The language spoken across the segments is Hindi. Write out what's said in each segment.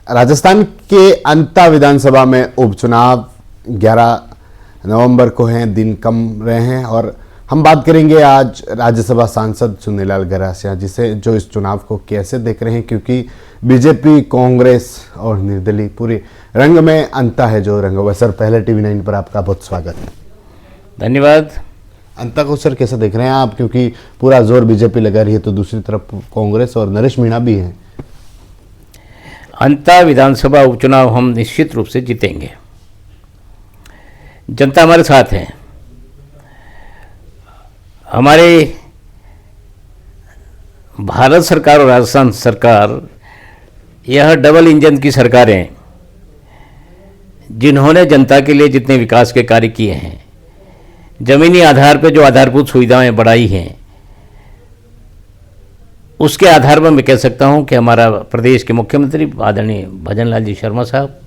राजस्थान के अंता विधानसभा में उपचुनाव 11 नवंबर को हैं, दिन कम रहे हैं और हम बात करेंगे आज राज्यसभा सांसद चुन्नीलाल गरासिया जिसे जो इस चुनाव को कैसे देख रहे हैं, क्योंकि बीजेपी, कांग्रेस और निर्दलीय पूरे रंग में अंता है जो रंग। सर, पहले TV9 पर आपका बहुत स्वागत है। धन्यवाद। अंता को सर कैसे देख रहे हैं आप, क्योंकि पूरा जोर बीजेपी लगा रही है तो दूसरी तरफ कांग्रेस और नरेश मीणा भी हैं। अंता विधानसभा उपचुनाव हम निश्चित रूप से जीतेंगे। जनता हमारे साथ है। हमारे भारत सरकार और राजस्थान सरकार यह डबल इंजन की सरकारें जिन्होंने जनता के लिए जितने विकास के कार्य किए हैं, जमीनी आधार पर जो आधारभूत सुविधाएं बढ़ाई हैं, उसके आधार पर मैं कह सकता हूं कि हमारा प्रदेश के मुख्यमंत्री आदरणीय भजनलाल जी शर्मा साहब,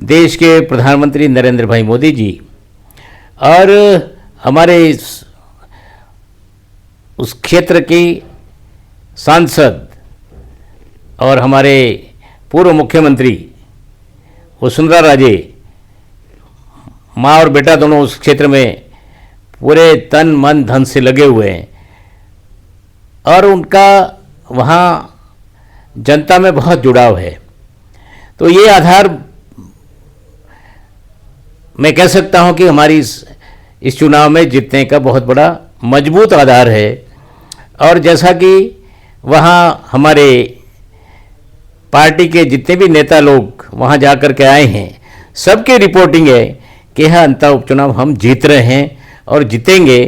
देश के प्रधानमंत्री नरेंद्र भाई मोदी जी और हमारे उस क्षेत्र की सांसद और हमारे पूर्व मुख्यमंत्री वसुंधरा राजे, माँ और बेटा दोनों उस क्षेत्र में पूरे तन मन धन से लगे हुए हैं और उनका वहाँ जनता में बहुत जुड़ाव है। तो ये आधार मैं कह सकता हूँ कि हमारी इस चुनाव में जीतने का बहुत बड़ा मजबूत आधार है। और जैसा कि वहाँ हमारे पार्टी के जितने भी नेता लोग वहाँ जाकर के आए हैं, सबकी रिपोर्टिंग है कि यह अंता उपचुनाव हम जीत रहे हैं और जीतेंगे।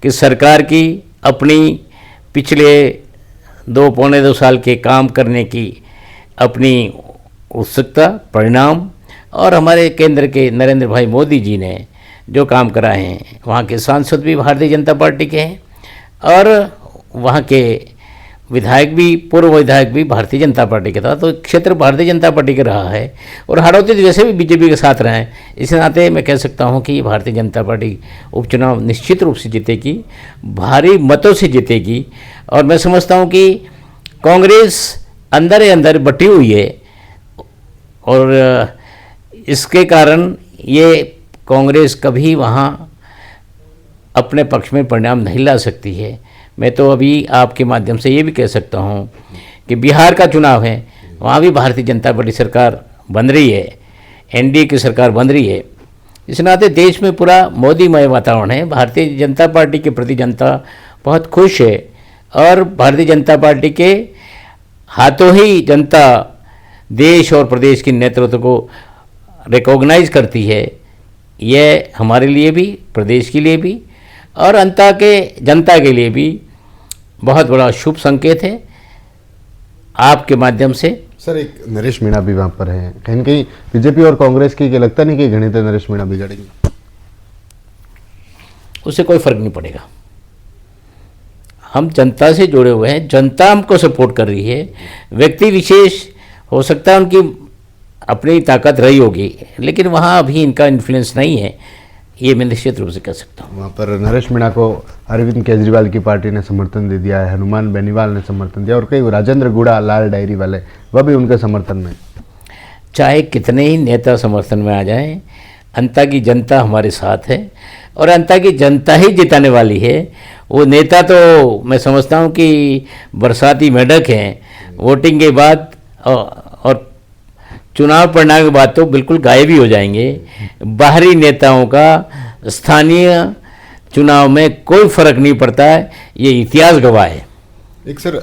कि सरकार की अपनी पिछले 2 साल के काम करने की अपनी उत्सुकता, परिणाम और हमारे केंद्र के नरेंद्र भाई मोदी जी ने जो काम कराए हैं, वहाँ के सांसद भी भारतीय जनता पार्टी के हैं और वहाँ के विधायक भी, पूर्व विधायक भी भारतीय जनता पार्टी के था। तो क्षेत्र भारतीय जनता पार्टी का रहा है और हाड़ौती वैसे भी बीजेपी के साथ रहे हैं। इस नाते मैं कह सकता हूँ कि भारतीय जनता पार्टी उपचुनाव निश्चित रूप से जीतेगी, भारी मतों से जीतेगी। और मैं समझता हूँ कि कांग्रेस अंदर ही अंदर बटी हुई है और इसके कारण ये कांग्रेस कभी वहाँ अपने पक्ष में परिणाम नहीं ला सकती है। मैं तो अभी आपके माध्यम से ये भी कह सकता हूँ कि बिहार का चुनाव है, वहाँ भी भारतीय जनता पार्टी सरकार बन रही है, NDA की सरकार बन रही है। इस नाते देश में पूरा मोदीमय वातावरण है। भारतीय जनता पार्टी के प्रति जनता बहुत खुश है और भारतीय जनता पार्टी के हाथों ही जनता देश और प्रदेश के नेतृत्व को रिकॉग्नाइज करती है। यह हमारे लिए भी, प्रदेश के लिए भी और अंता के जनता के लिए भी बहुत बड़ा शुभ संकेत है। आपके माध्यम से सर, एक नरेश मीणा भी वहाँ पर है, कहीं न कहीं बीजेपी और कांग्रेस की लगता नहीं कि गणित नरेश मीणा बिगड़ेंगे? उससे कोई फर्क नहीं पड़ेगा। हम जनता से जुड़े हुए हैं, जनता हमको सपोर्ट कर रही है। व्यक्ति विशेष हो सकता है उनकी अपनी ताकत रही होगी, लेकिन वहाँ अभी इनका इन्फ्लुएंस नहीं है, ये मैं निश्चित रूप से कह सकता हूँ। वहाँ पर नरेश मीणा को अरविंद केजरीवाल की पार्टी ने समर्थन दे दिया है, हनुमान बेनीवाल ने समर्थन दिया और कई राजेंद्र गुड़ा, लाल डायरी वाले, वह भी उनके समर्थन में। चाहे कितने ही नेता समर्थन में आ जाएं, अंता की जनता हमारे साथ है और अंता की जनता ही जिताने वाली है। वो नेता तो मैं समझता हूँ कि बरसाती मेढक हैं, वोटिंग के बाद और चुनाव परिणाम के बाद तो बिल्कुल गायब ही हो जाएंगे। बाहरी नेताओं का स्थानीय चुनाव में कोई फर्क नहीं पड़ता है, ये इतिहास गवाह है। एक सर,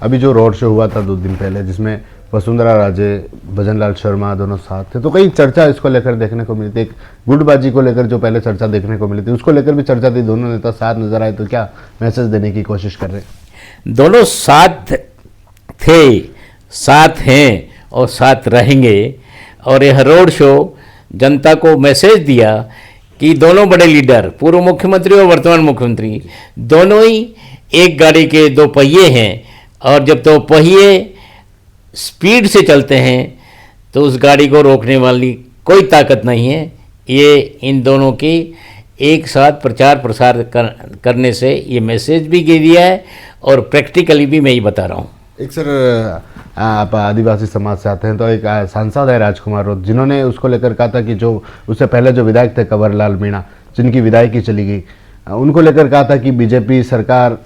अभी जो रोड शो हुआ था 2 दिन पहले, जिसमें वसुंधरा राजे, भजनलाल शर्मा दोनों साथ थे, तो कई चर्चा इसको लेकर देखने को मिली थी। एक गुटबाजी को लेकर जो पहले चर्चा देखने को मिली थी, उसको लेकर भी चर्चा थी। दोनों नेता साथ नजर आए, तो क्या मैसेज देने की कोशिश कर रहे हैं? दोनों साथ थे, साथ हैं और साथ रहेंगे। और यह रोड शो जनता को मैसेज दिया कि दोनों बड़े लीडर, पूर्व मुख्यमंत्री और वर्तमान मुख्यमंत्री, दोनों ही एक गाड़ी के 2 पहिए हैं और जब 2 पहिए स्पीड से चलते हैं तो उस गाड़ी को रोकने वाली कोई ताकत नहीं है। ये इन दोनों की एक साथ प्रचार प्रसार करने से ये मैसेज भी दे दिया है और प्रैक्टिकली भी मैं ही बता रहा हूँ। एक सर, आप आदिवासी समाज से आते हैं, तो एक सांसद है राजकुमार रोत, जिन्होंने उसको लेकर कहा था कि जो उससे पहले जो विधायक थे कंवरलाल मीणा, जिनकी विधायकी चली गई, उनको लेकर कहा था कि बीजेपी सरकार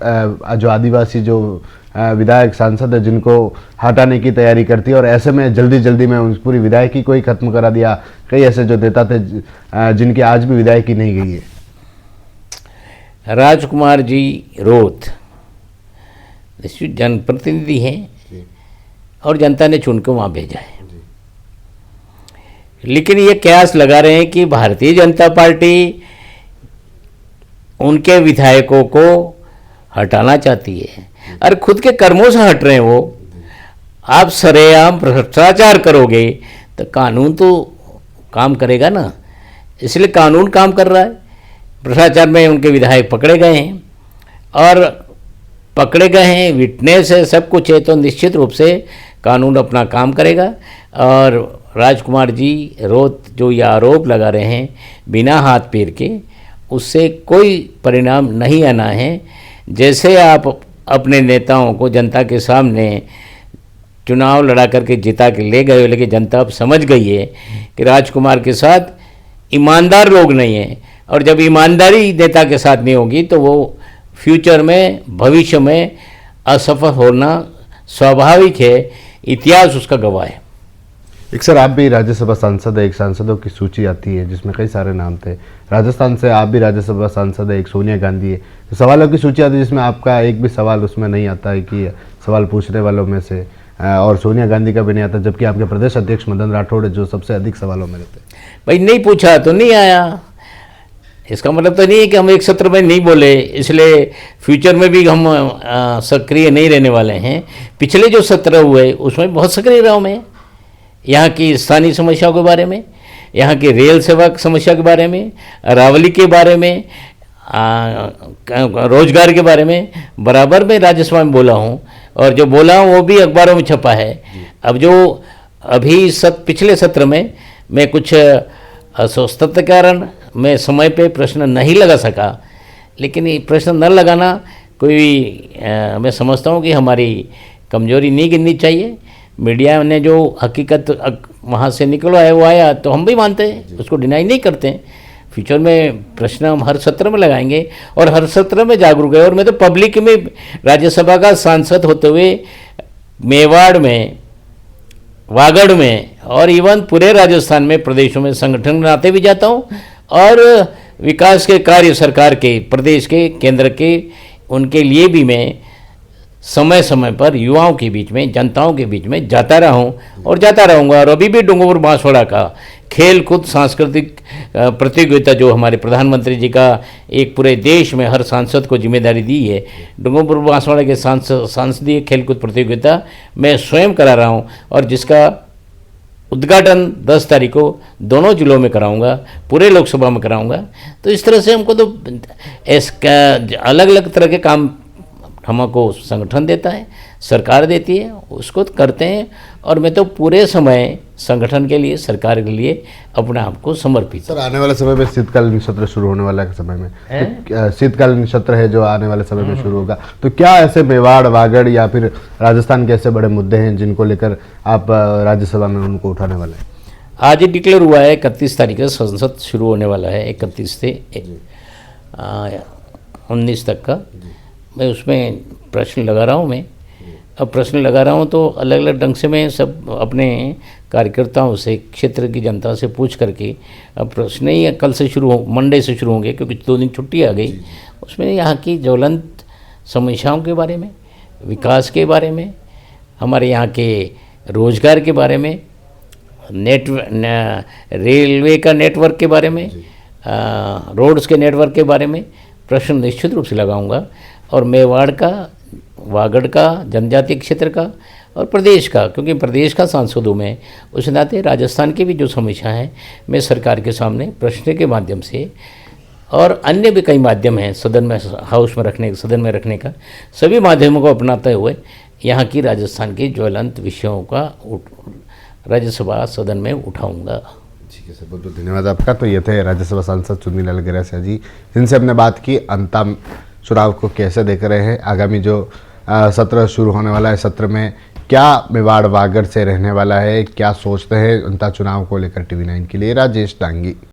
जो आदिवासी जो विधायक सांसद है जिनको हटाने की तैयारी करती है, और ऐसे में जल्दी जल्दी में उस पूरी विधायकी को ही खत्म करा दिया। कई ऐसे जो नेता थे जिनकी आज भी विधायकी नहीं गई है। राजकुमार जी रोत निश्चित जनप्रतिनिधि हैं और जनता ने चुन के वहाँ भेजा है, लेकिन ये कयास लगा रहे हैं कि भारतीय जनता पार्टी उनके विधायकों को हटाना चाहती है, और खुद के कर्मों से हट रहे हैं वो। आप सरेआम भ्रष्टाचार करोगे तो कानून तो काम करेगा ना, इसलिए कानून काम कर रहा है। भ्रष्टाचार में उनके विधायक पकड़े गए हैं, और पकड़े गए हैं, विटनेस है, सब कुछ है, तो निश्चित रूप से कानून अपना काम करेगा। और राजकुमार जी रोत जो ये आरोप लगा रहे हैं बिना हाथ पैर के, उससे कोई परिणाम नहीं आना है। जैसे आप अपने नेताओं को जनता के सामने चुनाव लड़ा करके जिता के ले गए हो, लेकिन जनता अब समझ गई है कि राजकुमार के साथ ईमानदार लोग नहीं हैं, और जब ईमानदारी नेता के साथ नहीं होगी तो वो फ्यूचर में, भविष्य में असफल होना स्वाभाविक है, इतिहास उसका गवाह है। एक सर, आप भी राज्यसभा सांसद है, एक सांसदों की सूची आती है जिसमें कई सारे नाम थे। राजस्थान से आप भी राज्यसभा सांसद है, एक सोनिया गांधी है, तो सवालों की सूची आती है जिसमें आपका एक भी सवाल उसमें नहीं आता है कि सवाल पूछने वालों में से, और सोनिया गांधी का भी नहीं आता, जबकि आपके प्रदेश अध्यक्ष मदन राठौड़ है जो सबसे अधिक सवालों में रहते हैं। भाई नहीं पूछा तो नहीं आया, इसका मतलब तो नहीं है कि हम एक सत्र में नहीं बोले इसलिए फ्यूचर में भी हम सक्रिय नहीं रहने वाले हैं। पिछले जो सत्र हुए उसमें बहुत सक्रिय रहा हूँ मैं, यहाँ की स्थानीय समस्याओं के बारे में, यहाँ की रेल सेवा समस्या के बारे में, अरावली के बारे में, रोजगार के बारे में बराबर मैं राज्यसभा में बोला हूँ, और जो बोला हूँ वो भी अखबारों में छपा है। अब जो अभी पिछले सत्र में मैं कुछ अस्वस्थता के कारण मैं समय पे प्रश्न नहीं लगा सका, लेकिन ये प्रश्न न लगाना कोई मैं समझता हूँ कि हमारी कमजोरी नहीं गिननी चाहिए। मीडिया ने जो हकीकत वहाँ से निकला है वो आया तो हम भी मानते हैं, उसको डिनाई नहीं करते हैं। फ्यूचर में प्रश्न हम हर सत्र में लगाएंगे और हर सत्र में जागरूक है। और मैं तो पब्लिक में राज्यसभा का सांसद होते हुए मेवाड़ में, वागड़ में और इवन पूरे राजस्थान में प्रदेशों में संगठन बनाते भी जाता हूँ, और विकास के कार्य सरकार के, प्रदेश के, केंद्र के, उनके लिए भी मैं समय समय पर युवाओं के बीच में, जनताओं के बीच में जाता रहा हूँ और जाता रहूँगा। और अभी भी डूंगरपुर बांसवाड़ा का खेल कूद सांस्कृतिक प्रतियोगिता जो हमारे प्रधानमंत्री जी का एक पूरे देश में हर सांसद को जिम्मेदारी दी है, डूंगरपुर बांसवाड़ा के सांसदीय खेलकूद प्रतियोगिता मैं स्वयं करा रहा हूँ, और जिसका उद्घाटन 10 तारीख को दोनों जिलों में कराऊंगा, पूरे लोकसभा में कराऊंगा। तो इस तरह से हमको तो अलग अलग तरह के काम हमको संगठन देता है, सरकार देती है, उसको करते हैं। और मैं तो पूरे समय संगठन के लिए, सरकार के लिए अपने आप को समर्पित। सर, आने वाले समय में शीतकालीन सत्र शुरू होने वाला है, समय में तो शीतकालीन सत्र है जो आने वाले समय में शुरू होगा, तो क्या ऐसे मेवाड़, वागड़ या फिर राजस्थान के ऐसे बड़े मुद्दे हैं जिनको लेकर आप राज्यसभा में उनको उठाने वाले हैं? आज ही डिक्लेयर हुआ है 31 तारीख से संसद शुरू होने वाला है, 31 से 19 तक का। मैं उसमें प्रश्न लगा रहा हूँ। मैं अब प्रश्न लगा रहा हूँ तो अलग अलग ढंग से मैं सब अपने कार्यकर्ताओं से, क्षेत्र की जनता से पूछ करके, अब प्रश्न ही कल से शुरू हो, मंडे से शुरू होंगे क्योंकि 2 दिन छुट्टी आ गई, उसमें यहाँ की ज्वलंत समस्याओं के बारे में, विकास के बारे में, हमारे यहाँ के रोजगार के बारे में, रेलवे का नेटवर्क के बारे में, रोड्स के नेटवर्क के बारे में प्रश्न निश्चित रूप से लगाऊंगा। और मेवाड़ का, वागड़ का, जनजातीय क्षेत्र का और प्रदेश का, क्योंकि प्रदेश का सांसद हूँ मैं, उस नाते राजस्थान की भी जो समस्या है मैं सरकार के सामने प्रश्न के माध्यम से, और अन्य भी कई माध्यम हैं सदन में, हाउस में रखने, सदन में रखने का, सभी माध्यमों को अपनाते हुए यहाँ की राजस्थान के ज्वलंत विषयों का राज्यसभा सदन में उठाऊँगा। ठीक है सर, बहुत बहुत धन्यवाद आपका। तो ये थे राज्यसभा सांसद चुन्नीलाल गरासिया जी, जिनसे हमने बात की अंतम चुनाव को कैसे देख रहे हैं, आगामी जो सत्र शुरू होने वाला है। सत्र में क्या मेवाड़ वागड़ से रहने वाला है, क्या सोचते हैं जनता चुनाव को लेकर, TV9 के लिए राजेश डांगी।